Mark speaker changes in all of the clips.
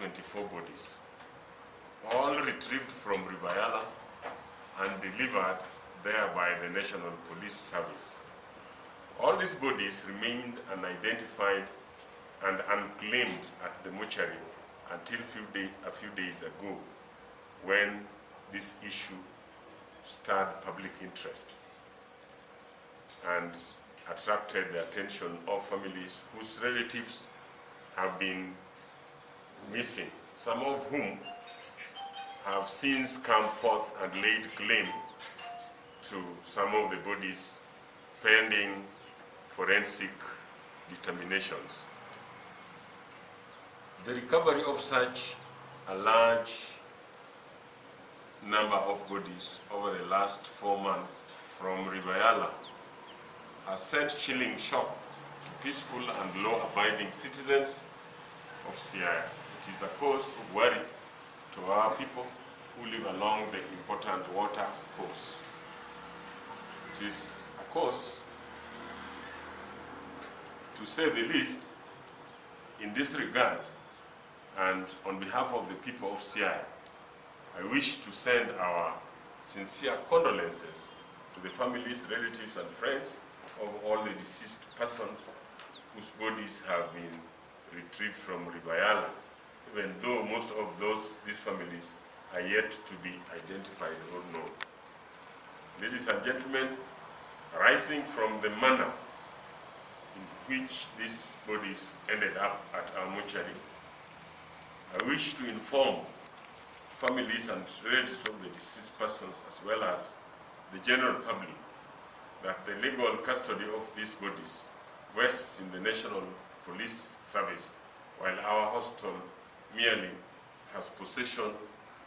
Speaker 1: 24 bodies, all retrieved from Yala and delivered there by the National Police Service. All these bodies remained unidentified and unclaimed at the mortuary until a few days ago, when this issue stirred public interest and attracted the attention of families whose relatives have been missing, some of whom have since come forth and laid claim to some of the bodies pending forensic determinations. The recovery of such a large number of bodies over the last 4 months from Yala has sent chilling shock to peaceful and law-abiding citizens of Siaya. It is a cause of worry to our people who live along the important water course. It is a cause, to say the least, in this regard, and on behalf of the people of Siaya, I wish to send our sincere condolences to the families, relatives, and friends of all the deceased persons whose bodies have been retrieved from Yala, even though most of these families are yet to be identified or known. Ladies and gentlemen, arising from the manner in which these bodies ended up at our mortuary, I wish to inform families and relatives of the deceased persons, as well as the general public, that the legal custody of these bodies rests in the National Police Service, while our hospital merely has possession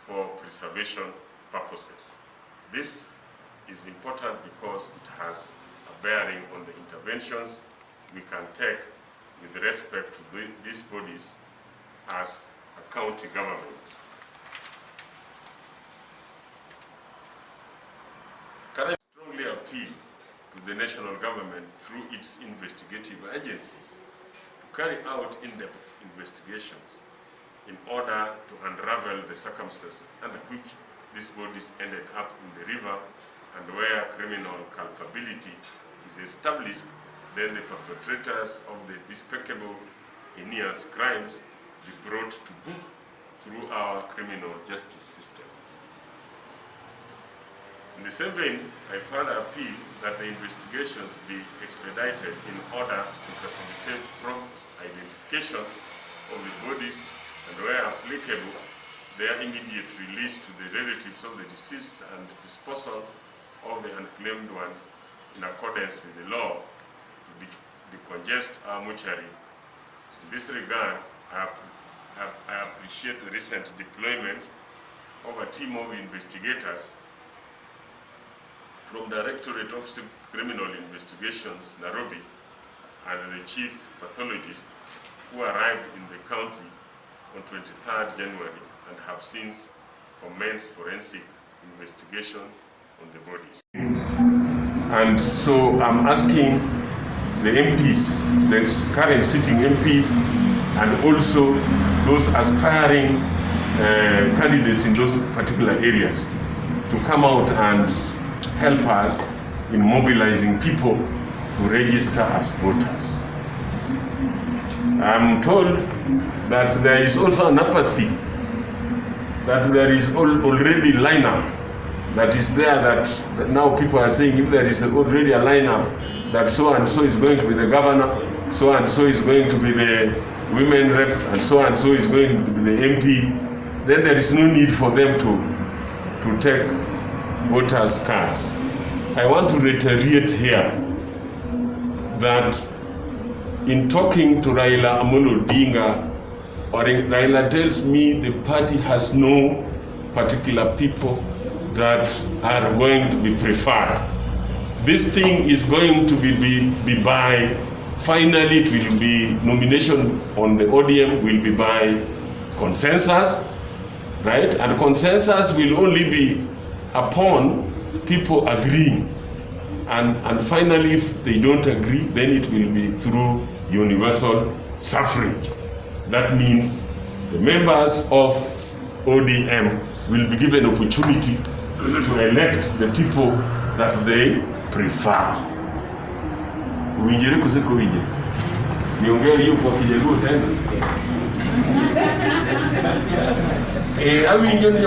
Speaker 1: for preservation purposes. This is important because it has a bearing on the interventions we can take with respect to these bodies as a county government. Can I strongly appeal to the national government through its investigative agencies to carry out in-depth investigations in order to unravel the circumstances under which these bodies ended up in the river, and where criminal culpability is established, then the perpetrators of the despicable, heinous crimes be brought to book through our criminal justice system. In the same vein, I further appeal that the investigations be expedited in order to facilitate prompt identification of the bodies, and where applicable, their immediate release to the relatives of the deceased and disposal of the unclaimed ones in accordance with the law to decongest our mortuary. In this regard, I appreciate the recent deployment of a team of investigators from Directorate of Criminal Investigations, Nairobi, and the chief pathologist, who arrived in the county on 23rd January and have since commenced forensic investigation on the bodies. And so I'm asking the MPs, the current sitting MPs, and also those aspiring candidates in those particular areas to come out and help us in mobilizing people to register as voters. I'm told that there is also an apathy, that there is already lineup that is there, that now people are saying if there is already a lineup that so and so is going to be the governor, so and so is going to be the women rep, and so is going to be the MP, then there is no need for them to take voters' cards. I want to reiterate here that in talking to Raila Amolo Odinga, Raila tells me the party has no particular people that are going to be preferred. This thing is going to be by, finally it will be, nomination on the ODM will be by consensus, right? And consensus will only be upon people agreeing. And finally, if they don't agree, then it will be through universal suffrage. That means The members of ODM will be given opportunity to elect the people that they prefer. Uinjire kuseko uinjire. Niongea hiyo kwa Kijaluo tena. Awi injo ni